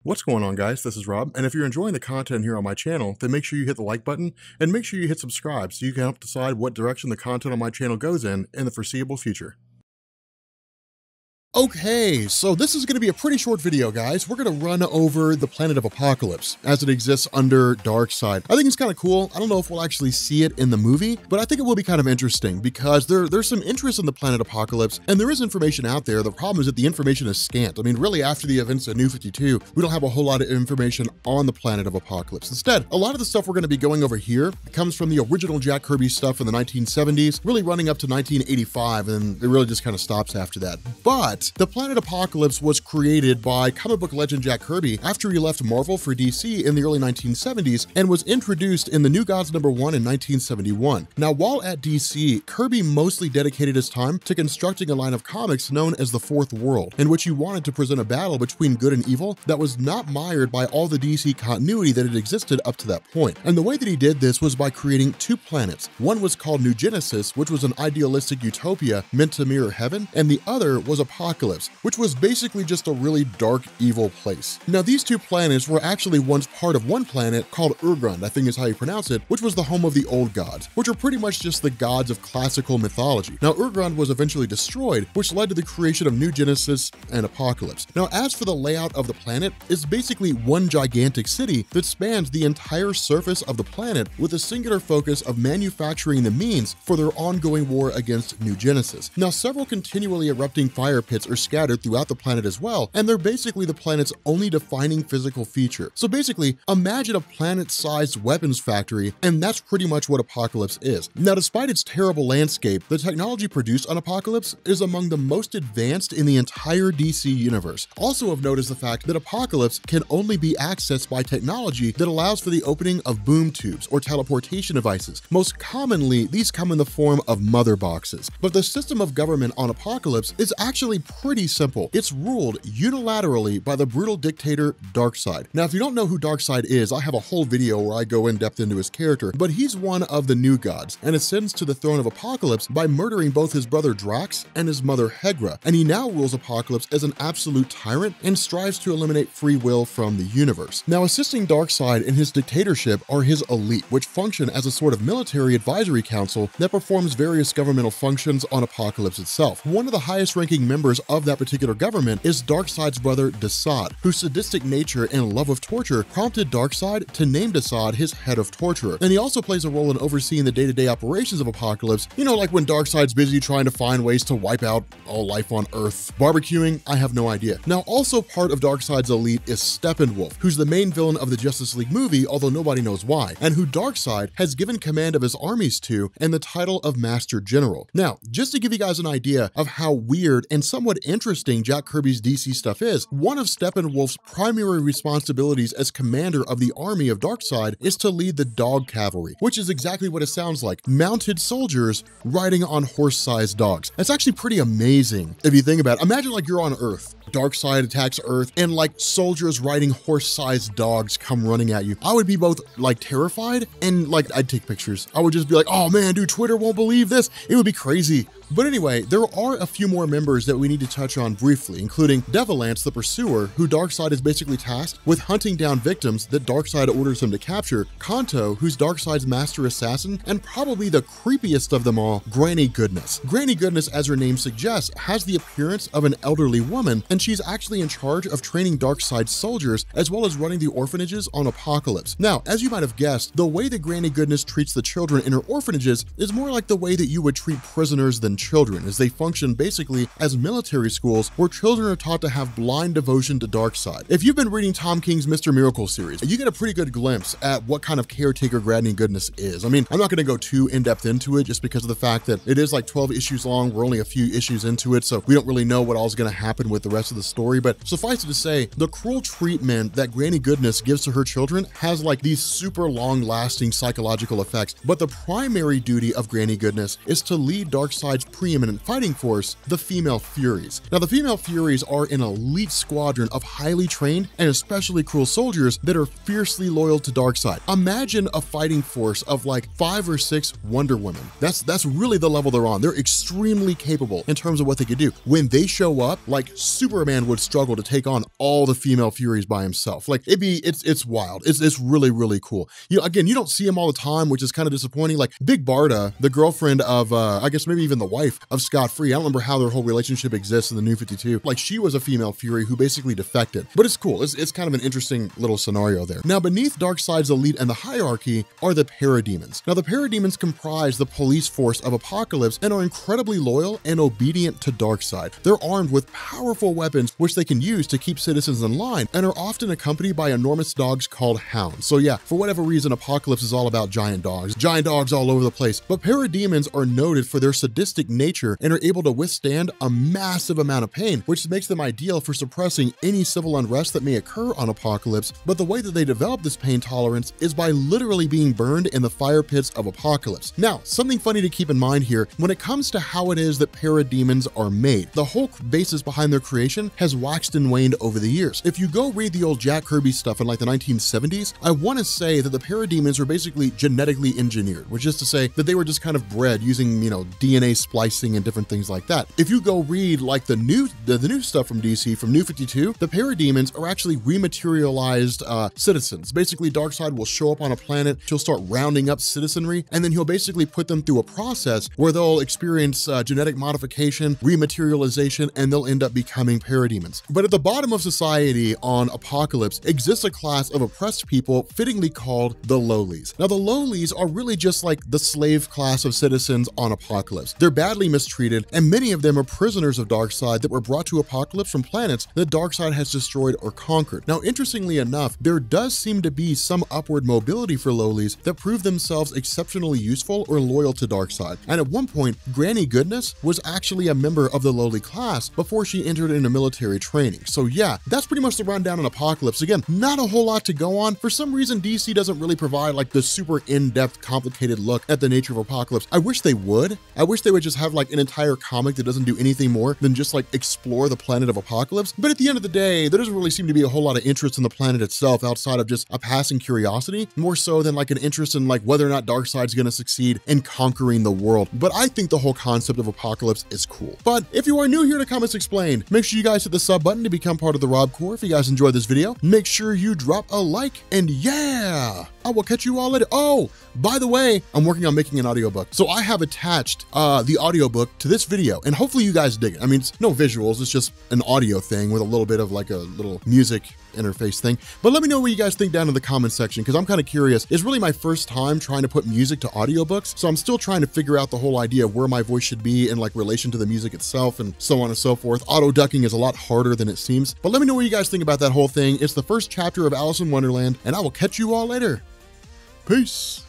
What's going on, guys? This is Rob, and if you're enjoying the content here on my channel, then make sure you hit the like button and make sure you hit subscribe so you can help decide what direction the content on my channel goes in the foreseeable future. Okay, so this is going to be a pretty short video, guys. We're going to run over the planet of Apokolips as it exists under Darkseid. I think it's kind of cool. I don't know if we'll actually see it in the movie, but I think it will be kind of interesting because there's some interest in the planet Apokolips, and there is information out there. The problem is that the information is scant. I mean, really, after the events of New 52, we don't have a whole lot of information on the planet of Apokolips. Instead, a lot of the stuff we're going to be going over here comes from the original Jack Kirby stuff in the 1970s, really running up to 1985, and it really just kind of stops after that. But the planet Apokolips was created by comic book legend Jack Kirby after he left Marvel for DC in the early 1970s and was introduced in the New Gods #1 in 1971. Now, while at DC, Kirby mostly dedicated his time to constructing a line of comics known as the Fourth World, in which he wanted to present a battle between good and evil that was not mired by all the DC continuity that had existed up to that point. And the way that he did this was by creating two planets. One was called New Genesis, which was an idealistic utopia meant to mirror heaven, and the other was Apokolips, which was basically just a really dark, evil place. Now, these two planets were actually once part of one planet called Urgrund, I think is how you pronounce it, which was the home of the old gods, which are pretty much just the gods of classical mythology. Now, Urgrund was eventually destroyed, which led to the creation of New Genesis and Apokolips. Now, as for the layout of the planet, it's basically one gigantic city that spans the entire surface of the planet with a singular focus of manufacturing the means for their ongoing war against New Genesis. Now, several continually erupting fire pits are scattered throughout the planet as well, and they're basically the planet's only defining physical feature. So basically, imagine a planet-sized weapons factory, and that's pretty much what Apokolips is. Now, despite its terrible landscape, the technology produced on Apokolips is among the most advanced in the entire DC universe. Also of note is the fact that Apokolips can only be accessed by technology that allows for the opening of boom tubes or teleportation devices. Most commonly, these come in the form of mother boxes. But the system of government on Apokolips is actually pretty simple. It's ruled unilaterally by the brutal dictator Darkseid. Now, if you don't know who Darkseid is, I have a whole video where I go in depth into his character, but he's one of the new gods and ascends to the throne of Apokolips by murdering both his brother Drax and his mother Hegra, and he now rules Apokolips as an absolute tyrant and strives to eliminate free will from the universe. Now, assisting Darkseid in his dictatorship are his elite, which function as a sort of military advisory council that performs various governmental functions on Apokolips itself. One of the highest ranking members of that particular government is Darkseid's brother Darkseid, whose sadistic nature and love of torture prompted Darkseid to name Darkseid his head of torturer. And he also plays a role in overseeing the day-to-day operations of Apokolips, you know, like when Darkseid's busy trying to find ways to wipe out all life on Earth. Barbecuing? I have no idea. Now, also part of Darkseid's elite is Stefan Wolf, who's the main villain of the Justice League movie, although nobody knows why, and who Darkseid has given command of his armies to and the title of Master General. Now, just to give you guys an idea of how weird and somewhat interesting Jack Kirby's DC stuff is, one of Stefan Wolf's primary responsibilities as commander of the army of Darkseid is to lead the dog cavalry, which is exactly what it sounds like, mounted soldiers riding on horse-sized dogs. That's actually pretty amazing if you think about it. Imagine like you're on Earth. Darkseid attacks Earth and like soldiers riding horse-sized dogs come running at you. I would be both like terrified and like I'd take pictures. I would just be like, oh man, dude, Twitter won't believe this. It would be crazy. But anyway, there are a few more members that we need to touch on briefly, including Devilance the Pursuer, who Darkseid is basically tasked with hunting down victims that Darkseid orders him to capture, Kanto, who's Darkseid's master assassin, and probably the creepiest of them all, Granny Goodness. Granny Goodness, as her name suggests, has the appearance of an elderly woman, and she's actually in charge of training Darkseid's soldiers, as well as running the orphanages on Apokolips. Now, as you might have guessed, the way that Granny Goodness treats the children in her orphanages is more like the way that you would treat prisoners than children, as they function basically as military schools where children are taught to have blind devotion to Darkseid. If you've been reading Tom King's Mr. Miracle series, you get a pretty good glimpse at what kind of caretaker Granny Goodness is. I mean, I'm not going to go too in-depth into it just because of the fact that it is like 12 issues long. We're only a few issues into it, so we don't really know what all is going to happen with the rest of the story, but suffice it to say, the cruel treatment that Granny Goodness gives to her children has like these super long-lasting psychological effects, but the primary duty of Granny Goodness is to lead Darkseid's preeminent fighting force, the Female Furies. Now, the Female Furies are an elite squadron of highly trained and especially cruel soldiers that are fiercely loyal to Darkseid. Imagine a fighting force of like 5 or 6 Wonder Women. That's really the level they're on. They're extremely capable in terms of what they could do. When they show up, like super Superman would struggle to take on all the female Furies by himself. Like it's wild. It's really, really cool. Again, you don't see him all the time, which is kind of disappointing. Like Big Barda, the girlfriend of, I guess maybe even the wife of Scott Free. I don't remember how their whole relationship exists in the New 52. Like she was a female Fury who basically defected, but it's cool. It's kind of an interesting little scenario there. Now, beneath Darkseid's elite and the hierarchy are the Parademons. Now, the Parademons comprise the police force of Apokolips and are incredibly loyal and obedient to Darkseid. They're armed with powerful weapons which they can use to keep citizens in line and are often accompanied by enormous dogs called hounds. So yeah, for whatever reason, Apokolips is all about giant dogs all over the place. But Parademons are noted for their sadistic nature and are able to withstand a massive amount of pain, which makes them ideal for suppressing any civil unrest that may occur on Apokolips. But the way that they develop this pain tolerance is by literally being burned in the fire pits of Apokolips. Now, something funny to keep in mind here, when it comes to how it is that Parademons are made, the whole basis behind their creation has waxed and waned over the years. If you go read the old Jack Kirby stuff in like the 1970s, I want to say that the Parademons were basically genetically engineered, which is to say that they were just kind of bred using, DNA splicing and different things like that. If you go read like the new stuff from DC, from New 52, the Parademons are actually rematerialized citizens. Basically, Darkseid will show up on a planet, he'll start rounding up citizenry, and then he'll basically put them through a process where they'll experience genetic modification, rematerialization, and they'll end up becoming Parademons. But at the bottom of society on Apokolips exists a class of oppressed people fittingly called the lowlies. Now, the lowlies are really just like the slave class of citizens on Apokolips. They're badly mistreated, and many of them are prisoners of Darkseid that were brought to Apokolips from planets that Darkseid has destroyed or conquered. Now, interestingly enough, there does seem to be some upward mobility for lowlies that prove themselves exceptionally useful or loyal to Darkseid. And at one point, Granny Goodness was actually a member of the lowly class before she entered into military training. So yeah, that's pretty much the rundown on Apokolips. Again, not a whole lot to go on. For some reason, DC doesn't really provide like the super in-depth, complicated look at the nature of Apokolips. I wish they would. I wish they would just have like an entire comic that doesn't do anything more than just like explore the planet of Apokolips. But at the end of the day, there doesn't really seem to be a whole lot of interest in the planet itself outside of just a passing curiosity, more so than like an interest in like whether or not Darkseid's going to succeed in conquering the world. But I think the whole concept of Apokolips is cool. But if you are new here to Comics Explained, make sure you guys hit the sub button to become part of the Rob Corps. If you guys enjoyed this video, make sure you drop a like, and yeah, I will catch you all later. Oh, by the way, I'm working on making an audiobook. So I have attached the audiobook to this video, and hopefully you guys dig it. I mean, it's no visuals, it's just an audio thing with a little bit of like a little music interface thing. But let me know what you guys think down in the comment section, because I'm kind of curious. It's really my first time trying to put music to audiobooks, so I'm still trying to figure out the whole idea of where my voice should be in like relation to the music itself and so on and so forth. Auto ducking is a lot harder than it seems. But let me know what you guys think about that whole thing. It's the first chapter of Alice in Wonderland, and I will catch you all later. Peace.